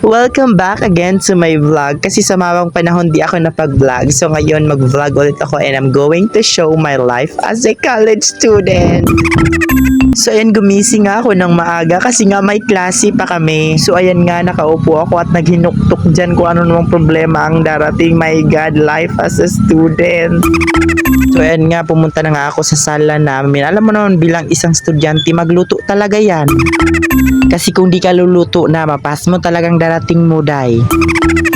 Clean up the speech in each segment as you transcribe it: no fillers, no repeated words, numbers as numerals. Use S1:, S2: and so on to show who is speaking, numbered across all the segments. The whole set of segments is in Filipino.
S1: Welcome back again to my vlog kasi sa mawang panahon di ako napag-vlog. So ngayon mag-vlog ulit ako and I'm going to show my life as a college student. So ayan, gumising nga ako ng maaga kasi nga may klase pa kami. So ayan nga, nakaupo ako at naghinuktok dyan kung ano namang problema ang darating. My God, life as a student. So ayan nga, pumunta na nga ako sa sala namin. Alam mo naman, bilang isang estudyante, magluto talaga yan. Kasi kung di ka luluto na, mapas mo talagang darating mo, day.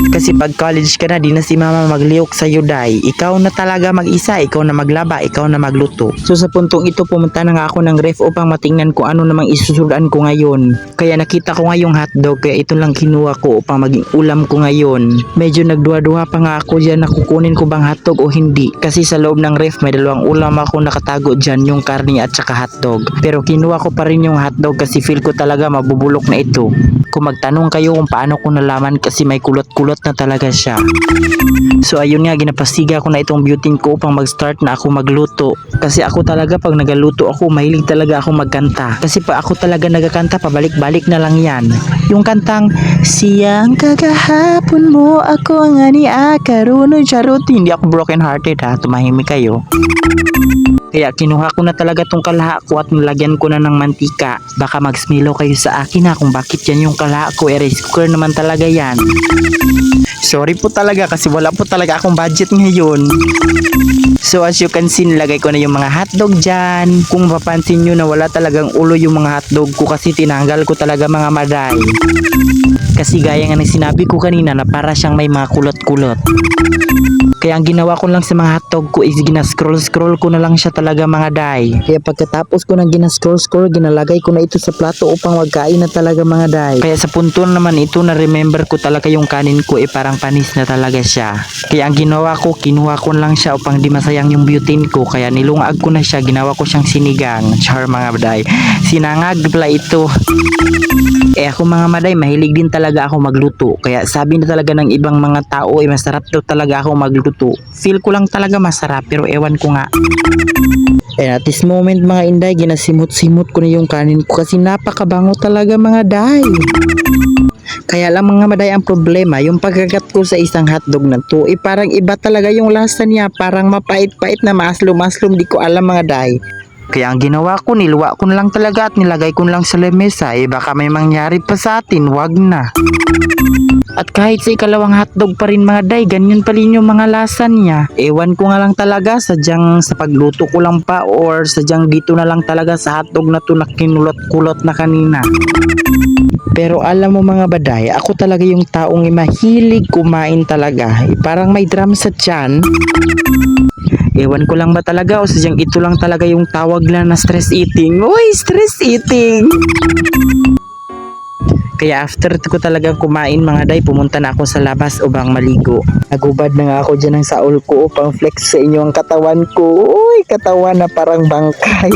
S1: Kasi pag college ka na, di na si mama magliyok sa'yo, day. Ikaw na talaga mag-isa, ikaw na maglaba, ikaw na magluto. So sa puntong ito, pumunta na nga ako ng ref upang matingnan kung ano namang isusudan ko ngayon. Kaya nakita ko nga yung hotdog, kaya ito lang kinuha ko upang maging ulam ko ngayon. Medyo nagduha-duha pa nga ako dyan na kukunin ko bang hotdog o hindi. Kasi sa loob ng ref, may dalawang ulam ako nakatago dyan, yung karne at saka hotdog. Pero kinuha ko pa rin yung hotdog kasi feel ko talaga mabubulok na ito. Kung magtanong kayo kung paano ko nalaman, kasi may kulot-kulot na talaga siya. So ayun nga, ginapasiga ko na itong butane ko upang mag-start na ako magluto. Kasi ako talaga pag nagaluto ako, mahilig talaga ako magkanta. Kasi pa ako talaga nagakanta, pabalik-balik na lang yan. Yung kantang, siyang kagahapon mo, ako ang ania, karuno charot. Hindi ako broken hearted ha, tumahimik kayo. Kaya kinuha ko na talaga tong kalaha ko at nilagyan ko na ng mantika. Baka mag-smilo kayo sa akin ha kung bakit yan yung kalaha ko. Rice cooker naman talaga yan. Sorry po talaga kasi wala po talaga akong budget ngayon. So as you can see, nilagay ko na yung mga hotdog dyan. Kung mapapansin nyo na wala talagang ulo yung mga hotdog ko kasi tinanggal ko talaga mga maday. Kasi gaya nga ng sinabi ko kanina na para siyang may mga kulot-kulot. Kaya ang ginawa ko lang sa mga hotdog ko is ginascroll-scroll ko na lang siya talaga mga day. Kaya pagkatapos ko nang ginascroll-scroll, ginalagay ko na ito sa plato upang magkain na talaga mga day. Kaya sa punto naman ito na remember ko talaga yung kanin ko parang panis na talaga siya. Kaya ang ginawa ko, kinuha ko lang siya upang di masayang yung butane ko. Kaya nilungag ko na siya, ginawa ko siyang sinigang. Char mga day. Sinangag pala ito. Ako mga maday, mahilig din talaga ako magluto. Kaya sabi na talaga ng ibang mga tao, masarap daw talaga ako magluto. Feel ko lang talaga masarap, pero ewan ko nga. And at this moment mga inday, ginasimot-simot ko na yung kanin ko kasi napakabango talaga mga day. Kaya lang mga maday, ang problema, yung pagkagat ko sa isang hotdog na to, parang iba talaga yung lasa niya. Parang mapait-pait na maaslom-aslom, di ko alam mga day. Kaya ang ginawa ko, niluwa ko na lang talaga at nilagay ko na lang sa lamesa. Baka may mangyari pa sa atin, wag na. At kahit sa ikalawang hotdog pa rin mga day, ganyan pa rin yung mga lasa niya. Ewan ko nga lang talaga, sadyang sa pagluto ko lang pa or sadyang dito na lang talaga sa hotdog na to na kinulot-kulot na kanina. Pero alam mo mga baday, ako talaga yung taong mahilig kumain talaga. Parang may drum sa tiyan. Ewan ko lang ba talaga o sadyang ito lang talaga yung tawag na stress eating. Uy, stress eating! Kaya after ko talagang kumain mga day, pumunta na ako sa labas upang maligo. Nagubad na nga ako dyan ng saol ko upang flex sa inyo ang katawan ko. Uy, katawan na parang bangkay.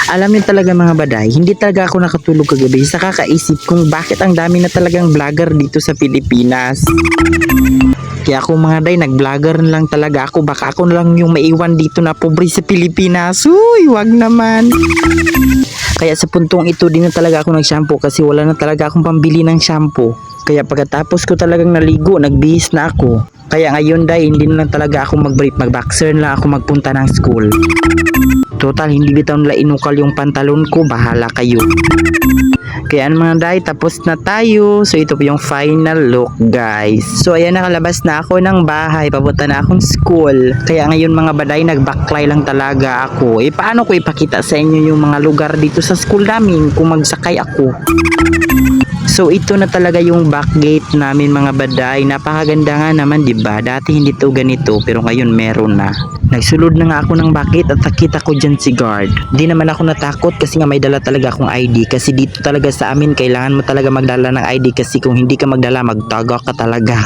S1: Alam niyo talaga mga baday, hindi talaga ako nakatulog kagabi sa kakaisip kung bakit ang dami na talagang vlogger dito sa Pilipinas. Kaya ako mga day, nag-vlogger na lang talaga ako. Baka ako na lang yung maiwan dito na pobre sa Pilipinas. Uy, wag naman. Kaya sa puntong ito, di na talaga ako nag-shampoo kasi wala na talaga akong pambili ng shampoo. Kaya pagkatapos ko talagang naligo, nagbihis na ako. Kaya ngayon day, hindi na lang talaga ako mag-brief, mag-boxer na lang ako magpunta ng school. Total, hindi bitaw nila inukal yung pantalon ko, bahala kayo. Kaya mga day, tapos na tayo. So ito po yung final look guys. So ayan, nakalabas na ako ng bahay, papunta na akong school. Kaya ngayon mga baday, nag-backfly lang talaga ako. Paano ko ipakita sa inyo yung mga lugar dito sa school namin kung magsakay ako? So ito na talaga yung back gate namin mga baday. Napakaganda nga naman, diba? Dati hindi to ganito, pero ngayon meron na. Nagsulod na nga ako ng back gate at nakita ko dyan si guard. Di naman ako natakot kasi nga may dala talaga akong ID. Kasi dito talaga sa amin, kailangan mo talaga magdala ng ID kasi kung hindi ka magdala, magtago ka talaga.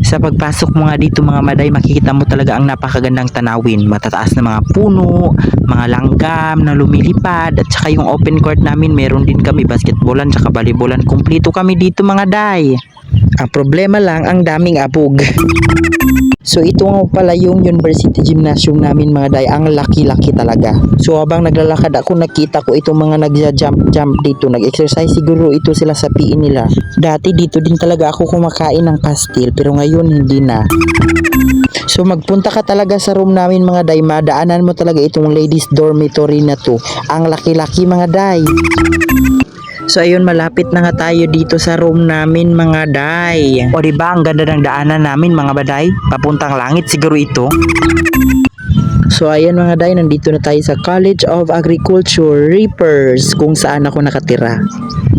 S1: Sa pagpasok mo nga dito mga maday, makikita mo talaga ang napakagandang tanawin. Matataas na mga puno, mga langgam na lumilipad, at saka yung open court namin, meron din kami basketballan tsaka volleyballan. Kumpleto kami dito mga day. Ang problema lang, ang daming abog. So ito nga pala yung University Gymnasium namin mga day, ang laki-laki talaga. So habang naglalakad ako nakita ko itong mga nagja-jump dito, nag-exercise siguro ito sila sa PE nila. Dati dito din talaga ako kumakain ng pastil pero ngayon hindi na. So magpunta ka talaga sa room namin mga day, madaanan mo talaga itong ladies dormitory na to. Ang laki-laki mga day. So ayun, malapit na nga tayo dito sa room namin mga day. O diba ang ganda ng daanan namin mga baday? Papuntang langit siguro ito. So ayan mga day, nandito na tayo sa College of Agriculture, Reapers, kung saan ako nakatira.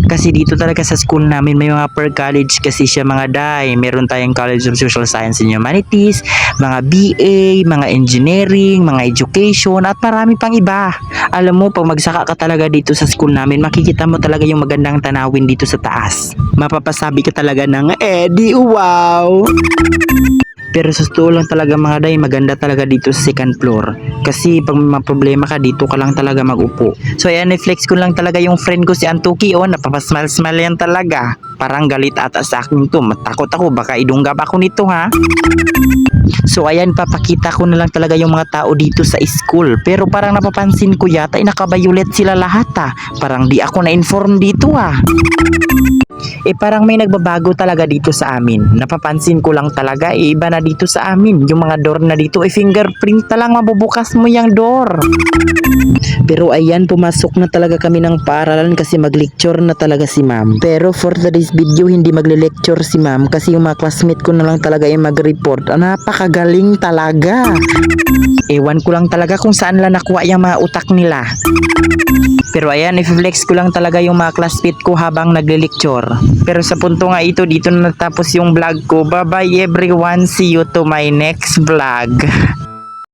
S1: Kasi dito talaga sa school namin may mga per college kasi siya mga day. Meron tayong College of Social Science and Humanities, mga BA, mga engineering, mga education at marami pang iba. Alam mo, pag magsaka ka talaga dito sa school namin, makikita mo talaga yung magandang tanawin dito sa taas. Mapapasabi ka talaga ng di wow! Pero sa totoo lang talaga mga day, maganda talaga dito sa second floor. Kasi pag may mga problema ka, dito ka lang talaga mag-upo. So ayan, i-flex ko lang talaga yung friend ko si Antuki. Napapasmile-smile yan talaga. Parang galit ata sa akin to. Matakot ako, baka idunggab ako nito ha. So ayan, papakita ko na lang talaga yung mga tao dito sa school. Pero parang napapansin ko yata, nakabayulet sila lahat ha. Parang di ako na-inform dito ha. Parang may nagbabago talaga dito sa amin. Napapansin ko lang talaga, iba na dito sa amin. Yung mga door na dito, fingerprint na lang mabubukas mo yung door. Pero ayan, pumasok na talaga kami ng paaralan kasi mag-lecture na talaga si ma'am. Pero for today's video, hindi magle-lecture si ma'am kasi yung mga classmate ko na lang talaga yung mag-report. Napakagaling talaga. Ewan ko lang talaga kung saan lang nakuha yung mga utak nila. Pero ayan, i-flex ko lang talaga yung mga classmate ko habang nagle-lecture. Pero sa punto nga ito, dito na natapos yung vlog ko. Bye bye everyone, see you to my next vlog.